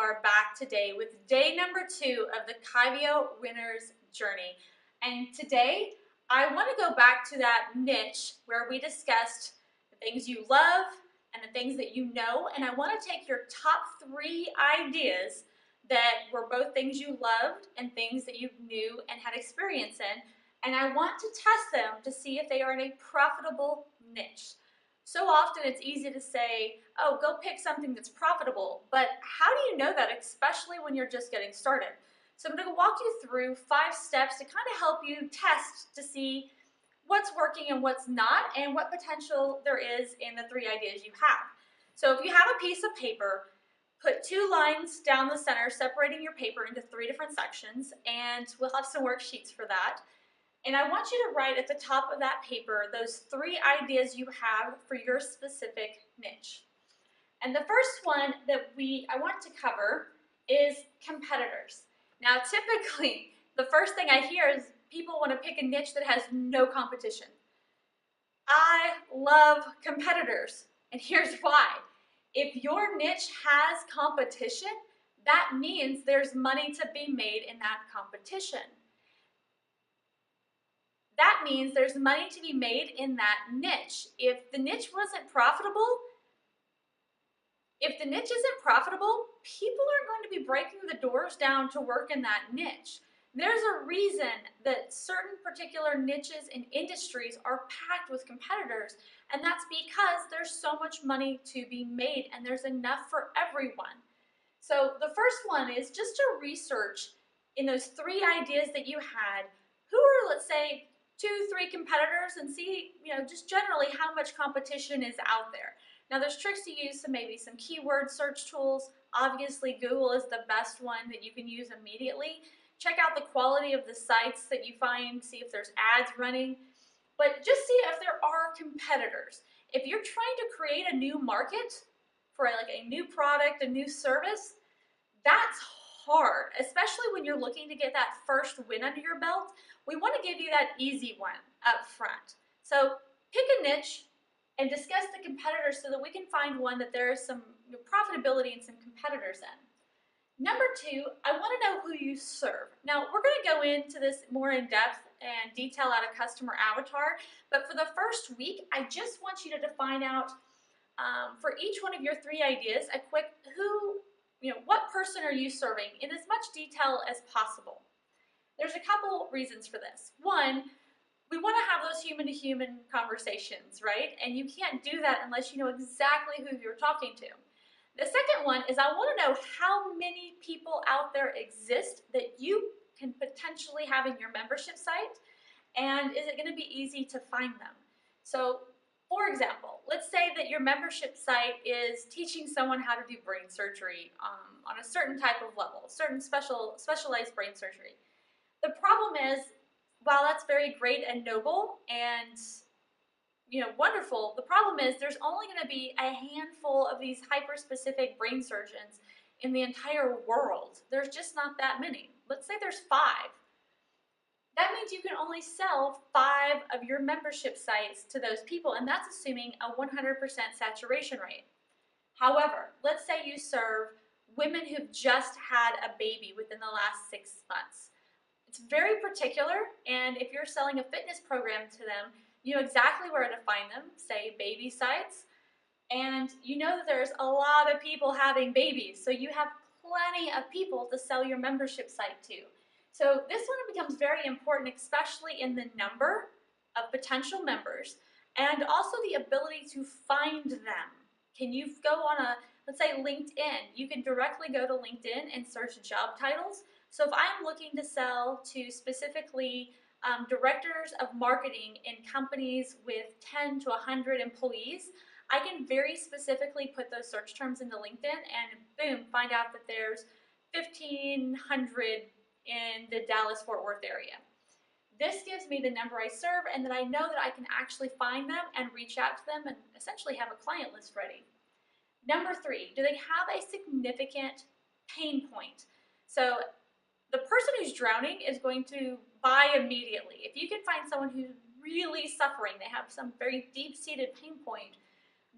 are back today with day number 2 of the Kyvio Winner's Journey. And today, I want to go back to that niche where we discussed the things you love and the things that you know. And I want to take your top 3 ideas that were both things you loved and things that you knew and had experience in. And I want to test them to see if they are in a profitable niche. So often it's easy to say, oh, go pick something that's profitable, but how do you know that, especially when you're just getting started? So I'm going to walk you through 5 steps to kind of help you test to see what's working and what's not, and what potential there is in the 3 ideas you have. So if you have a piece of paper, put 2 lines down the center separating your paper into 3 different sections, and we'll have some worksheets for that. And I want you to write at the top of that paper those 3 ideas you have for your specific niche. And the first one that I want to cover is competitors. Now, typically, the first thing I hear is people want to pick a niche that has no competition. I love competitors, and here's why. If your niche has competition, that means there's money to be made in that competition. That means there's money to be made in that niche. If the niche isn't profitable, people aren't going to be breaking the doors down to work in that niche. There's a reason that certain particular niches and industries are packed with competitors, and that's because there's so much money to be made and there's enough for everyone. So the first one is just to research in those 3 ideas that you had, who are, let's say, 2, 3 competitors, and see, just generally how much competition is out there. Now there's tricks to use, so maybe some keyword search tools. Obviously Google is the best one that you can use immediately. Check out the quality of the sites that you find, see if there's ads running, but just see if there are competitors. If you're trying to create a new market for like a new product, a new service, that's hard, especially when you're looking to get that first win under your belt. We want to give you that easy one up front. So pick a niche and discuss the competitors so that we can find one that there is some profitability and some competitors in. Number 2, I want to know who you serve. Now, we're going to go into this more in depth and detail out a customer avatar, but for the first week, I just want you to define out for each one of your 3 ideas a quick what person are you serving in as much detail as possible. There's a couple reasons for this. One, we want to have those human-to-human conversations, right? And you can't do that unless you know exactly who you're talking to. The second one is I want to know how many people out there exist that you can potentially have in your membership site, and is it going to be easy to find them? So, for example, let's say that your membership site is teaching someone how to do brain surgery on a certain type of level, certain specialized brain surgery. The problem is, while that's very great and noble and wonderful, the problem is there's only going to be a handful of these hyper-specific brain surgeons in the entire world. There's just not that many. Let's say there's 5. That means you can only sell 5 of your membership sites to those people, and that's assuming a 100% saturation rate. However, let's say you serve women who've just had a baby within the last 6 months. It's very particular, and if you're selling a fitness program to them, you know exactly where to find them, say baby sites, and you know that there's a lot of people having babies, so you have plenty of people to sell your membership site to. So this one becomes very important, especially in the number of potential members and also the ability to find them. Can you go on let's say LinkedIn, you can directly go to LinkedIn and search job titles. So if I'm looking to sell to specifically directors of marketing in companies with 10 to 100 employees, I can very specifically put those search terms into LinkedIn and boom, find out that there's 1,500 in the Dallas-Fort Worth area. This gives me the number I serve, and then I know that I can actually find them and reach out to them and essentially have a client list ready. Number 3, do they have a significant pain point? So the person who's drowning is going to buy immediately. If you can find someone who's really suffering, they have some very deep-seated pain point,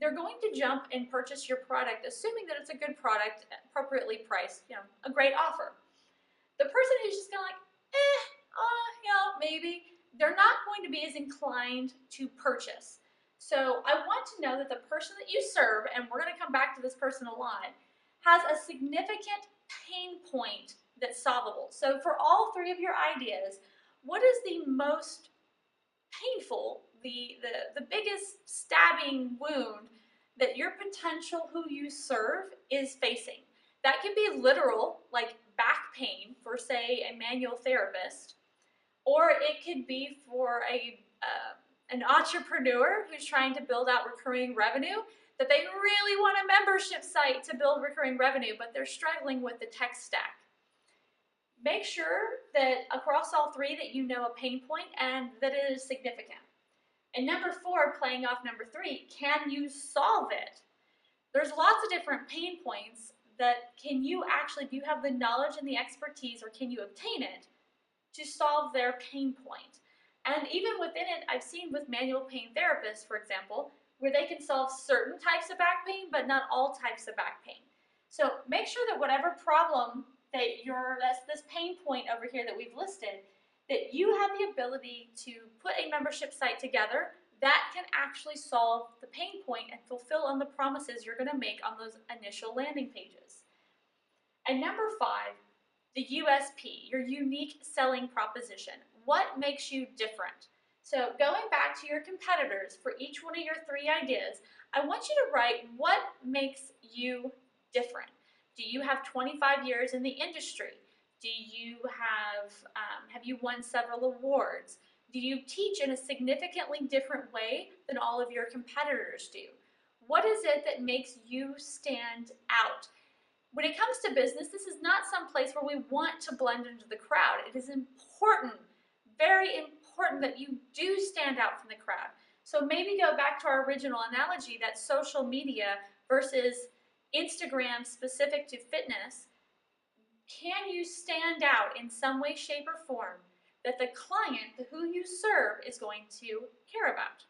they're going to jump and purchase your product, assuming that it's a good product, appropriately priced, a great offer. The person who's just kind of like, maybe, they're not going to be as inclined to purchase. So I want to know that the person that you serve, and we're going to come back to this person a lot, has a significant pain point that's solvable. So for all three of your ideas, what is the most painful, the biggest stabbing wound that your potential who you serve is facing? That can be literal, like back pain for, say, a manual therapist, or it could be for an entrepreneur who's trying to build out recurring revenue, that they really want a membership site to build recurring revenue, but they're struggling with the tech stack. Make sure that across all three that you know a pain point and that it is significant. And number 4, playing off number 3, can you solve it? There's lots of different pain points that do you have the knowledge and the expertise, or can you obtain it to solve their pain point? And even within it, I've seen with manual pain therapists, for example, where they can solve certain types of back pain, but not all types of back pain. So make sure that whatever problem that's this pain point over here that we've listed, that you have the ability to put a membership site together that can actually solve the pain point and fulfill on the promises you're going to make on those initial landing pages. And number 5, the USP, your unique selling proposition. What makes you different? So going back to your competitors for each one of your 3 ideas, I want you to write what makes you different. Do you have 25 years in the industry? Do you have you won several awards? Do you teach in a significantly different way than all of your competitors do? What is it that makes you stand out? When it comes to business, this is not some place where we want to blend into the crowd. It is important, very important, that you do stand out from the crowd. So maybe go back to our original analogy, that social media versus Instagram specific to fitness. Can you stand out in some way, shape, or form that the client who you serve is going to care about?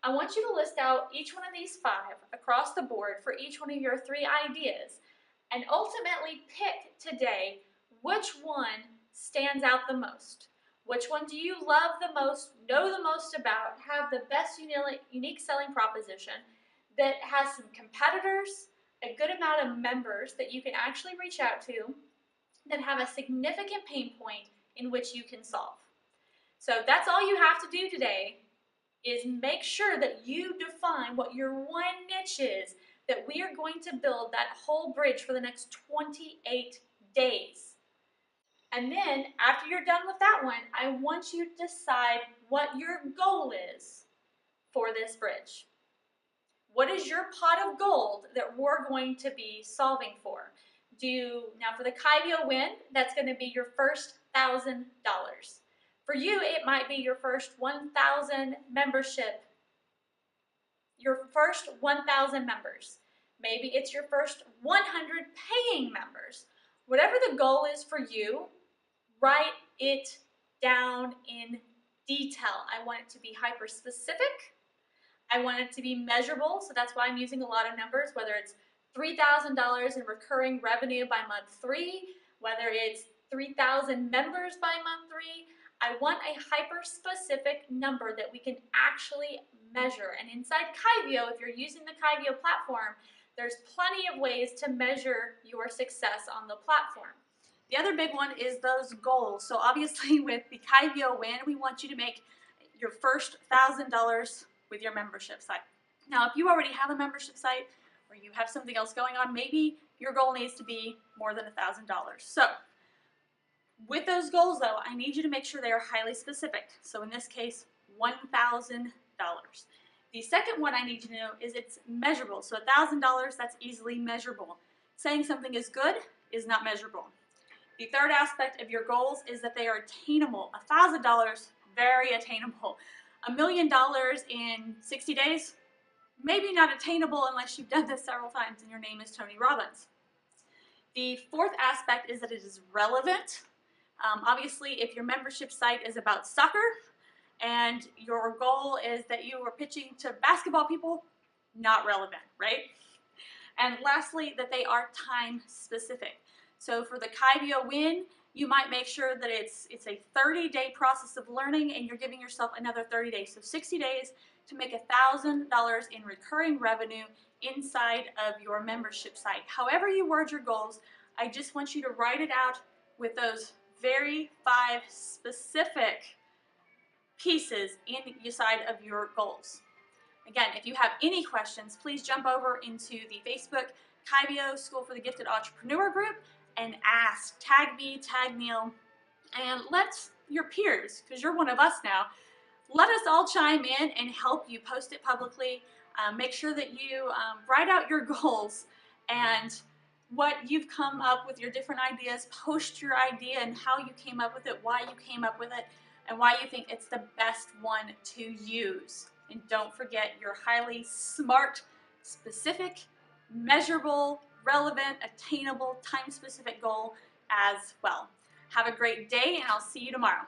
I want you to list out each one of these 5 across the board for each one of your 3 ideas, and ultimately pick today which one stands out the most. Which one do you love the most, know the most about, have the best unique selling proposition that has some competitors, a good amount of members that you can actually reach out to, that have a significant pain point in which you can solve. So that's all you have to do today, is make sure that you define what your one niche is, that we are going to build that whole bridge for the next 28 days. And then after you're done with that one, I want you to decide what your goal is for this bridge. What is your pot of gold that we're going to be solving for? Now for the Kyvio win, that's going to be your first $1,000. For you, it might be your first 1,000 membership, your first 1,000 members. Maybe it's your first 100 paying members. Whatever the goal is for you, write it down in detail. I want it to be hyper specific. I want it to be measurable, so that's why I'm using a lot of numbers, whether it's $3,000 in recurring revenue by month 3, whether it's 3,000 members by month 3. I want a hyper-specific number that we can actually measure. And inside Kyvio, if you're using the Kyvio platform, there's plenty of ways to measure your success on the platform. The other big one is those goals. So obviously with the Kyvio win, we want you to make your first $1,000 with your membership site. Now, if you already have a membership site or you have something else going on, maybe your goal needs to be more than $1,000. So with those goals, though, I need you to make sure they are highly specific. So in this case, $1,000. The second one I need you to know is it's measurable. So $1,000, that's easily measurable. Saying something is good is not measurable. The third aspect of your goals is that they are attainable. $1,000, very attainable. $1 million in 60 days, maybe not attainable unless you've done this several times and your name is Tony Robbins. The fourth aspect is that it is relevant. Obviously, if your membership site is about soccer and your goal is that you are pitching to basketball people, not relevant, right? And lastly, that they are time specific. So for the Kyvio Win, you might make sure that it's a 30-day process of learning and you're giving yourself another 30 days. So 60 days to make $1,000 in recurring revenue inside of your membership site. However you word your goals, I just want you to write it out with those very 5 specific pieces inside of your goals. Again, if you have any questions, please jump over into the Facebook Kyvio School for the Gifted Entrepreneur group and ask. Tag me, tag Neil, and let your peers, because you're one of us now, let us all chime in and help you post it publicly. Make sure that you write out your goals and what you've come up with, your different ideas. Post your idea and how you came up with it, why you came up with it, and why you think it's the best one to use. And don't forget your highly smart, specific, measurable, relevant, attainable, time-specific goal as well. Have a great day, and I'll see you tomorrow.